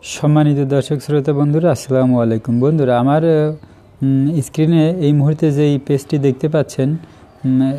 সম্মানিত দর্শক শ্রোতা বন্ধুরা, আসসালামু আলাইকুম। বন্ধুরা, আমার স্ক্রিনে এই মুহূর্তে যেই পেজটি দেখতে পাচ্ছেন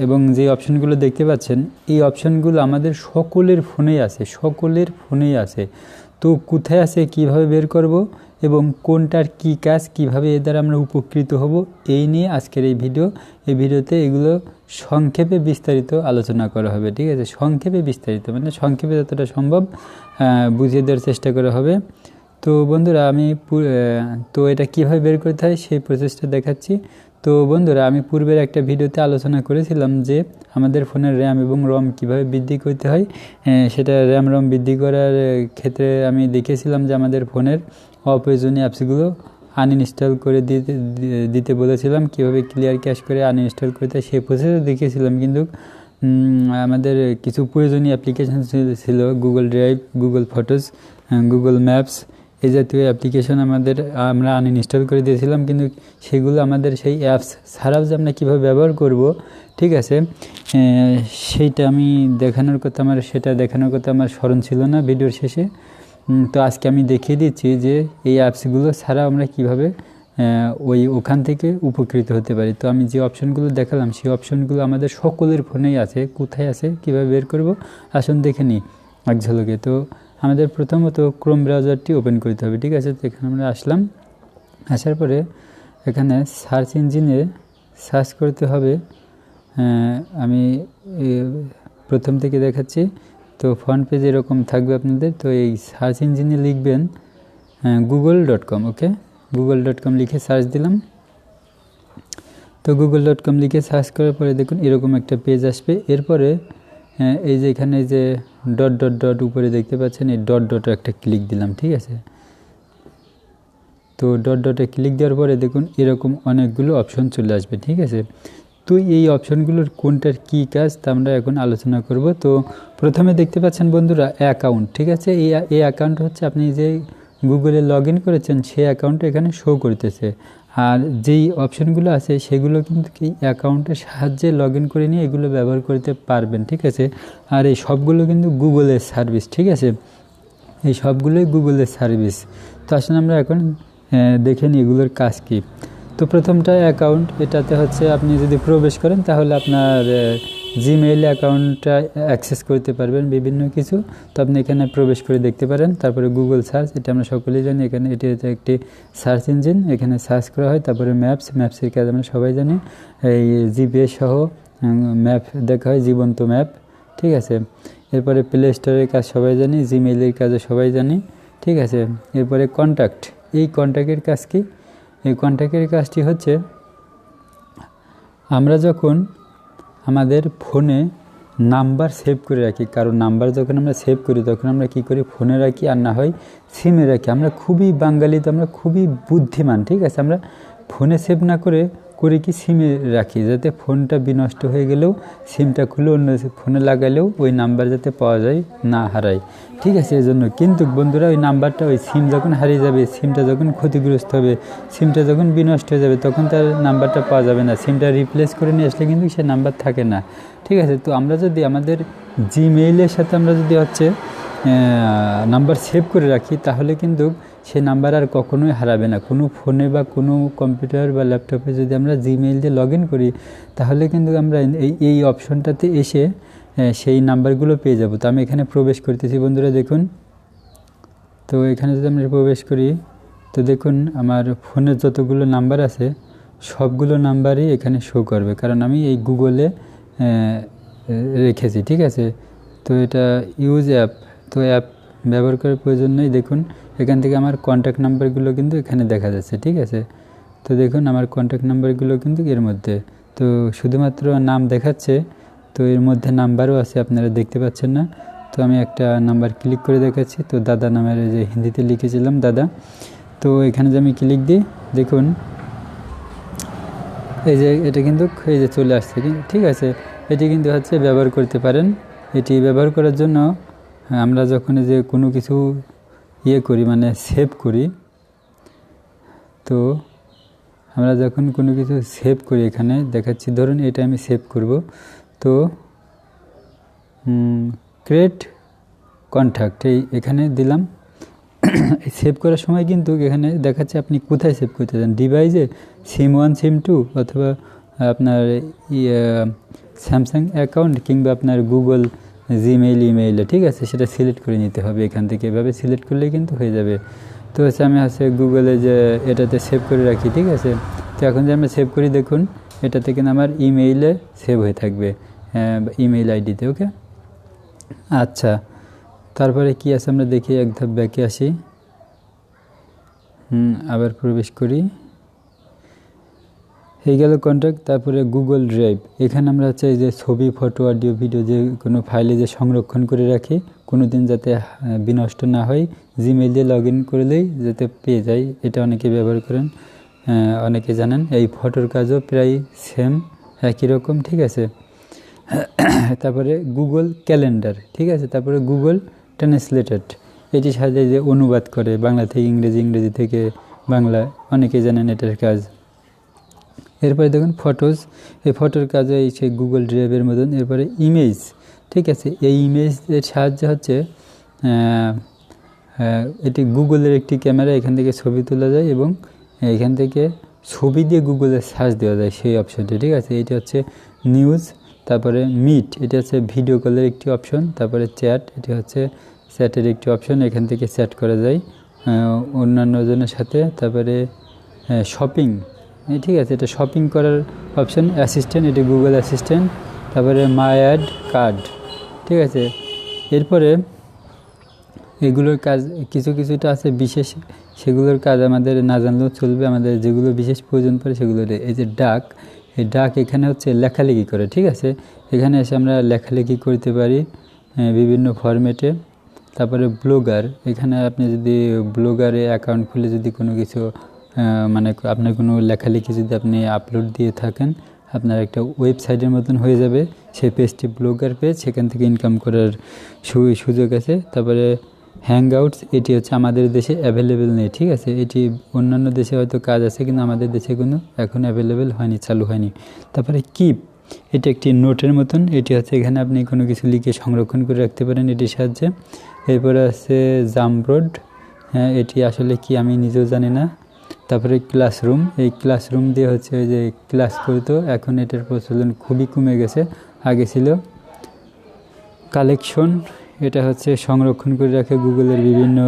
এবং যে অপশনগুলো দেখতে পাচ্ছেন, এই অপশনগুলো আমাদের সকলের ফোনেই আছে। তো কোথায় আছে, কিভাবে বের করব এবং কোনটার কি কাজ, কিভাবে এর দ্বারা আমরা উপকৃত হব, এই নিয়ে আজকের এই ভিডিওতে এগুলো সংক্ষেপে বিস্তারিত আলোচনা করা হবে। ঠিক আছে, সংক্ষেপে বিস্তারিত মানে সংক্ষেপে যতটা সম্ভব বুঝিয়ে দেওয়ার চেষ্টা করা হবে। তো বন্ধুরা, তো এটা কীভাবে বের করতে হয় সেই প্রসেসটা দেখাচ্ছি। তো বন্ধুরা, আমি পূর্বের একটা ভিডিওতে আলোচনা করেছিলাম যে আমাদের ফোনের র্যাম এবং রম কিভাবে বৃদ্ধি করতে হয়। সেটা র্যাম রম বৃদ্ধি করার ক্ষেত্রে আমি দেখেছিলাম যে আমাদের ফোনের অপ্রয়োজনীয় অ্যাপসগুলো আনইনস্টল করে দিতে বলেছিলাম। কিভাবে ক্লিয়ার ক্যাশ করে আনইনস্টল করতে হয় সেই প্রসেসও দেখেছিলাম। কিন্তু আমাদের কিছু প্রয়োজনীয় অ্যাপ্লিকেশান ছিল, Google drive, Google photos, Google maps, এই জাতীয় অ্যাপ্লিকেশন আমরা আনইনস্টল করে দিয়েছিলাম। কিন্তু সেগুলো আমাদের সেই অ্যাপস ছাড়াও যে আমরা কীভাবে ব্যবহার করব, ঠিক আছে, সেটা দেখানোর কথা আমার স্মরণ ছিল না ভিডিওর শেষে। তো আজকে আমি দেখিয়ে দিচ্ছি যে এই অ্যাপসগুলো ছাড়াও আমরা কীভাবে ওখান থেকে উপকৃত হতে পারি। তো আমি যে অপশনগুলো দেখালাম সেই অপশনগুলো আমাদের সকলের ফোনেই আছে। কোথায় আছে, কীভাবে বের করব, আসুন দেখে নিই এক ঝলকে। তো আমাদের প্রথমত ক্রোম ব্রাউজারটি ওপেন করতে হবে। ঠিক আছে, তো এখানে আমরা আসার পরে এখানে সার্চ ইঞ্জিনে সার্চ করতে হবে। আমি প্রথম থেকে দেখাচ্ছি। তো ফ্রন্ট পেজ এরকম থাকবে আপনাদের। তো এই সার্চ ইঞ্জিনে লিখবেন google.com। ওকে, google.com লিখে সার্চ দিলাম। তো google.com লিখে সার্চ করার পরে দেখুন এরকম একটা পেজ আসবে। এরপরে এই যে এখানে যে ডট উপরে দেখতে পাচ্ছেন, এই ডটে একটা ক্লিক দিলাম। ঠিক আছে, তো ডটে ক্লিক দেওয়ার পরে দেখুন এরকম অনেকগুলো অপশন চলে আসবে। ঠিক আছে, তো এই অপশনগুলোর কোনটার কি কাজ তা আমরা এখন আলোচনা করব। তো প্রথমে দেখতে পাচ্ছেন বন্ধুরা অ্যাকাউন্ট। ঠিক আছে, এই অ্যাকাউন্ট হচ্ছে আপনি যে গুগলে লগ ইন করেছেন সেই অ্যাকাউন্টটা এখানে শো করতেছে। আর যেই অপশনগুলো আছে সেগুলো কিন্তু এই অ্যাকাউন্টের সাহায্যে লগ ইন করে নিয়ে এগুলো ব্যবহার করতে পারবেন। ঠিক আছে, আর এই সবগুলো কিন্তু গুগলের সার্ভিস। ঠিক আছে, এই সবগুলোই গুগলের সার্ভিস। তো আসলে আমরা এখন দেখে নিই এগুলোর কাজ কী। তো প্রথমটা অ্যাকাউন্ট, এটাতে হচ্ছে আপনি যদি প্রবেশ করেন তাহলে আপনার জিমেইল অ্যাকাউন্টটা অ্যাক্সেস করতে পারবেন বিভিন্ন কিছু। তো আপনি এখানে প্রবেশ করে দেখতে পারেন। তারপরে গুগল সার্চ, এটা আমরা সকলেই জানি। এটি হচ্ছে একটি সার্চ ইঞ্জিন, এখানে সার্চ করা হয়। তারপরে ম্যাপসের কাজ আমরা সবাই জানি, এই জিপিএস সহ ম্যাপ দেখা হয়, জীবন্ত ম্যাপ। ঠিক আছে, এরপরে প্লে স্টোরের কাজ সবাই জানি, জিমেইলের কাজও সবাই জানি। ঠিক আছে, এরপরে কন্ট্যাক্ট, এই কন্ট্যাক্টের কাজ কি? এই কন্ট্যাক্টের কাজটি হচ্ছে আমরা যখন আমাদের ফোনে নাম্বার সেভ করে রাখি, কারণ নাম্বার যখন আমরা সেভ করি তখন আমরা কী করি, ফোনে রাখি আর না হয় সিমে রাখি। আমরা খুবই বাঙালি, তো আমরা খুবই বুদ্ধিমান। ঠিক আছে, আমরা ফোনে সেভ না করে কি সিমে রাখি, যাতে ফোনটা বিনষ্ট হয়ে গেলেও সিমটা খুলে অন্য ফোনে লাগালেও ওই নাম্বার যাতে পাওয়া যায়, না হারায়। ঠিক আছে, এই জন্য। কিন্তু বন্ধুরা, ওই নাম্বারটা, ওই সিম যখন হারিয়ে যাবে, সিমটা যখন ক্ষতিগ্রস্ত হবে, সিমটা যখন বিনষ্ট হয়ে যাবে, তখন তার নাম্বারটা পাওয়া যাবে না। সিমটা রিপ্লেস করে নিয়ে আসলে কিন্তু সে নাম্বার থাকে না। ঠিক আছে, তো আমরা যদি আমাদের জিমেইলের সাথে আমরা যদি নাম্বার সেভ করে রাখি, তাহলে কিন্তু সে নাম্বার আর কখনোই হারাবে না। কোনো ফোনে বা কোনো কম্পিউটার বা ল্যাপটপে যদি আমরা জিমেইল দিয়ে লগ ইন করি, তাহলে কিন্তু আমরা এই অপশনটাতে এসে সেই নাম্বারগুলো পেয়ে যাব। তো আমি এখানে প্রবেশ করতেছি বন্ধুরা, দেখুন। তো এখানে যদি আমরা প্রবেশ করি, তো দেখুন আমার ফোনের যতগুলো নাম্বার আছে সবগুলো নাম্বারই এখানে শো করবে, কারণ আমি এই গুগলে রেখেছি। ঠিক আছে, তো এটা ইউজ অ্যাপ, তো অ্যাপ ব্যবহার করার প্রয়োজন নেই। দেখুন এখান থেকে আমার কন্ট্যাক্ট নাম্বারগুলো কিন্তু এখানে দেখা যাচ্ছে। ঠিক আছে, তো দেখুন আমার কন্ট্যাক্ট নাম্বারগুলো কিন্তু এর মধ্যে, তো শুধুমাত্র নাম দেখাচ্ছে, তো এর মধ্যে নাম্বারও আছে, আপনারা দেখতে পাচ্ছেন না। তো আমি একটা নাম্বার ক্লিক করে দেখাচ্ছি। তো দাদা নামের যে হিন্দিতে লিখেছিলাম দাদা, তো এখানে যে আমি ক্লিক দিই, দেখুন এই যে এটা কিন্তু এই যে চলে আসছে। ঠিক আছে, এটি কিন্তু হচ্ছে ব্যবহার করতে পারেন। এটি ব্যবহার করার জন্য আমরা যখন যে কোনো কিছু করি, মানে সেভ করি, তো আমরা যখন কোনো কিছু সেভ করি, এখানে দেখাচ্ছি, ধরুন এটা আমি সেভ করব। তো ক্রিয়েট কন্ট্যাক্ট, এখানে দিলাম। সেভ করার সময় কিন্তু এখানে দেখাচ্ছে আপনি কোথায় সেভ করতে চান, ডিভাইসে সিম 1 সিম 2 অথবা আপনার স্যামসাং অ্যাকাউন্ট কিংবা আপনার গুগল জিমেইল ইমেইলে, ঠিক আছে, সেটা সিলেক্ট করে নিতে হবে এখান থেকে। এভাবে সিলেক্ট করলেই কিন্তু হয়ে যাবে। তো হচ্ছে আমি গুগলে যে এটাতে সেভ করে রাখি, ঠিক আছে। তো এখন যে আমরা সেভ করি দেখুন এটাতে কিন্তু আমার ইমেইলে সেভ হয়ে থাকবে, ইমেইল আইডিতে। ওকে, আচ্ছা, তারপরে কি আছে আমরা দেখি, এক ধাপ ব্যাকে আসি, আবার প্রবেশ করি, হয়ে গেল কন্ট্যাক্ট। তারপরে গুগল ড্রাইভ, এখানে আমরা এই যে ছবি, ফটো, অডিও, ভিডিও যে কোনো ফাইলে যে সংরক্ষণ করে রাখি, কোনো দিন যাতে বিনষ্ট না হয়, জিমেইল দিয়ে লগ ইন করলেই যাতে পেয়ে যায়, এটা অনেকে ব্যবহার করেন, অনেকে জানেন। এই ফটোর কাজও প্রায় সেম, একই রকম, ঠিক আছে। তারপরে গুগল ক্যালেন্ডার, ঠিক আছে। তারপরে গুগল ট্রান্সলেটেড, এটি সাহায্যে যে অনুবাদ করে বাংলা থেকে ইংরেজি, ইংরেজি থেকে বাংলা, অনেকেই জানেন এটার কাজ। এরপরে দেখুন ফটোজ, এই ফটোর কাজে সেই গুগল ড্রাইভের মতন। এরপরে ইমেজ, ঠিক আছে, এই ইমেজের সাহায্যে এটি গুগলের একটি ক্যামেরা, এখান থেকে ছবি তোলা যায় এবং এখান থেকে ছবি দিয়ে গুগলে সার্চ দেওয়া যায় সেই অপশনটি, ঠিক আছে। এটি নিউজ। তারপরে মিট, এটা ভিডিও কলের একটি অপশন। তারপরে চ্যাট, এটি চ্যাটের একটি অপশন, এখান থেকে চ্যাট করা যায় অন্যান্য জনের সাথে। তারপরে শপিং, ঠিক আছে, এটা শপিং করার অপশন। অ্যাসিস্ট্যান্ট, এটি গুগল অ্যাসিস্ট্যান্ট। তারপরে মাই অ্যাড কার্ড, ঠিক আছে। এরপরে এগুলোর কাজ কিছুটা আছে বিশেষ, সেগুলোর কাজ আমাদের না জানলেও চলবে, আমাদের যেগুলো বিশেষ প্রয়োজন পড়ে সেগুলো। এই যে ডাক, এই ডাক এখানে লেখালেখি করে, ঠিক আছে। এখানে এসে আমরা লেখালেখি করতে পারি বিভিন্ন ফরম্যাটে। তারপরে ব্লগার, এখানে আপনি যদি ব্লগারে অ্যাকাউন্ট খুলে যদি কোনো কিছু মানে আপনার কোনো লেখালেখি যদি আপনি আপলোড দিয়ে থাকেন, আপনার একটা ওয়েবসাইটের মতন হয়ে যাবে সেই পেজটি, ব্লগার পেজ, সেখান থেকে ইনকাম করার সুযোগ আছে। তারপরে হ্যাংআউটস, এটি আমাদের দেশে অ্যাভেলেবেল নেই, ঠিক আছে। এটি অন্যান্য দেশে হয়তো কাজ আছে কিন্তু আমাদের দেশে কোনো এখন অ্যাভেলেবেল হয়নি, চালু হয়নি। তারপরে কিপ, এটি একটি নোটের মতন, এটি এখানে আপনি কোনো কিছু লিখে সংরক্ষণ করে রাখতে পারেন এটির সাহায্যে। এরপরে আছে জাম্পবোর্ড, হ্যাঁ, এটি আসলে কি আমি নিজেও জানি না। তারপরে ক্লাসরুম, এই ক্লাসরুম দিয়ে ওই যে ক্লাস করতো, এখন এটার প্রচলন খুবই কমে গেছে, আগে ছিল। কালেকশন, এটা সংরক্ষণ করে রাখে গুগলের বিভিন্ন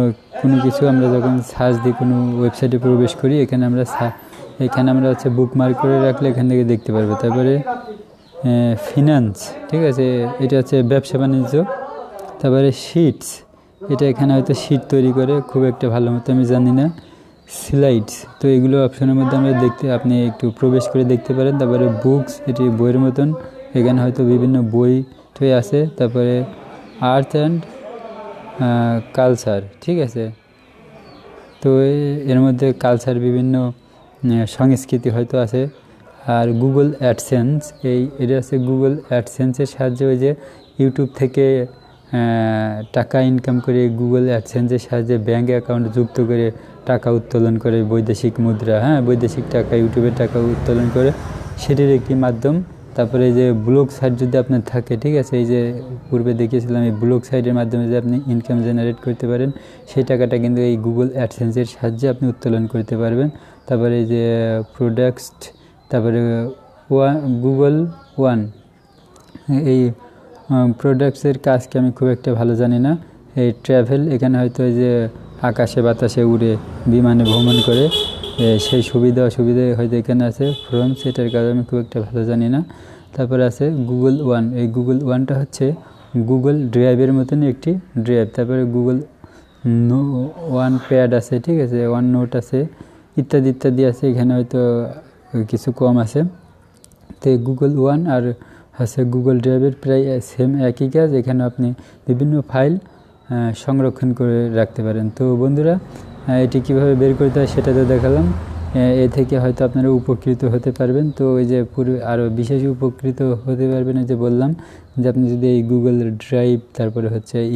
কোনো কিছু আমরা যখন সার্চ দিই, কোনো ওয়েবসাইটে প্রবেশ করি, এখানে আমরা বুকমার্ক করে রাখলে এখান থেকে দেখতে পারবো। তারপরে ফিনান্স, ঠিক আছে, এটা ব্যবসা বাণিজ্য। তারপরে শিটস, এটা এখানে শিট তৈরি করে, খুব একটা ভালো মতো আমি জানি না। স্লাইডস, তো এগুলো অপশনের মধ্যে আমরা আপনি একটু প্রবেশ করে দেখতে পারেন। তারপরে বুকস, এটি বইয়ের মতন, এখানে বিভিন্ন বই টই আছে। তারপরে আর্ট অ্যান্ড কালচার, ঠিক আছে, তো এর মধ্যে কালচার বিভিন্ন সংস্কৃতি হয়তো আছে। আর গুগল অ্যাডসেন্স, এটা গুগল অ্যাডসেন্সের সাহায্যে যে ইউটিউব থেকে টাকা ইনকাম করে গুগল অ্যাডসেন্সের সাহায্যে ব্যাঙ্ক অ্যাকাউন্ট যুক্ত করে টাকা উত্তোলন করে, বৈদেশিক মুদ্রা, বৈদেশিক টাকা, ইউটিউবের টাকা উত্তোলন করে, সেটির একটি মাধ্যম। তারপরে যে ব্লগ সাইট যদি আপনার থাকে, ঠিক আছে, এই যে পূর্বে দেখিয়েছিলাম, এই ব্লগ সাইটের মাধ্যমে যে আপনি ইনকাম জেনারেট করতে পারেন, সেই টাকাটা কিন্তু এই গুগল অ্যাডসেন্সের সাহায্যে আপনি উত্তোলন করতে পারবেন। তারপরে এই যে প্রোডাক্টস, তারপরে গুগল ওয়ান, এই প্রোডাক্টসের কাজকে আমি খুব একটা ভালো জানি না। এই ট্রাভেল, এখানে হয়তো এই যে আকাশে বাতাসে উড়ে বিমানে ভ্রমণ করে, সেই সুবিধা অসুবিধা হয়তো এখানে আছে। ফ্রম, সেটার কাজ আমি খুব একটা ভালো জানি না। তারপরে আছে গুগল ওয়ান, এই গুগল ওয়ানটা গুগল ড্রাইভের মতন একটি ড্রাইভ। তারপরে গুগল ওয়ান প্যাড আছে, ঠিক আছে, ওয়ান নোট আছে, ইত্যাদি ইত্যাদি আছে। এখানে হয়তো কিছু কম আছে। তো গুগল ওয়ান আর গুগল ড্রাইভের প্রায় সেম একই কাজ, এখানে আপনি বিভিন্ন ফাইল সংরক্ষণ করে রাখতে পারেন। তো বন্ধুরা, এটি কীভাবে বের করতে হয় সেটা তো দেখালাম, এ থেকে হয়তো আপনারা উপকৃত হতে পারবেন। তো ওই যে আরও বিশেষ উপকৃত হতে পারবেন, এই যে বললাম যে আপনি যদি এই গুগল ড্রাইভ, তারপরে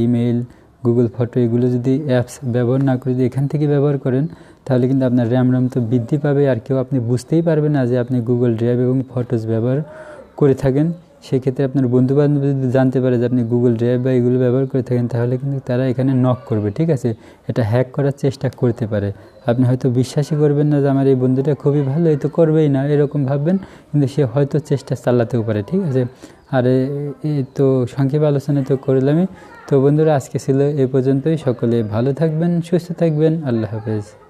ইমেইল, গুগল ফটো, এগুলো যদি অ্যাপস ব্যবহার না করে যদি এখান থেকে ব্যবহার করেন, তাহলে কিন্তু আপনার র্যাম তো বৃদ্ধি পাবে, আর কেউ আপনি বুঝতেই পারবেন না যে আপনি গুগল ড্রাইভ এবং ফটোস ব্যবহার করে থাকেন। সেক্ষেত্রে আপনার বন্ধুবান্ধব যদি জানতে পারে যে আপনি গুগল ড্রাইভ বা এগুলো ব্যবহার করে থাকেন, তাহলে কিন্তু তারা এখানে নক করবে, ঠিক আছে? এটা হ্যাক করার চেষ্টা করতে পারে। আপনি হয়তো বিশ্বাসই করবেন না যে আমার এই বন্ধুটা খুবই ভালো, এই তো করবেই না, এরকম ভাববেন, কিন্তু সে হয়তো চেষ্টা চালাতেও পারে, ঠিক আছে? আর এই তো সংক্ষেপে আলোচনা তো করলামই। তো বন্ধুরা, আজকে ছিল এ পর্যন্তই। সকলে ভালো থাকবেন, সুস্থ থাকবেন। আল্লাহ হাফেজ।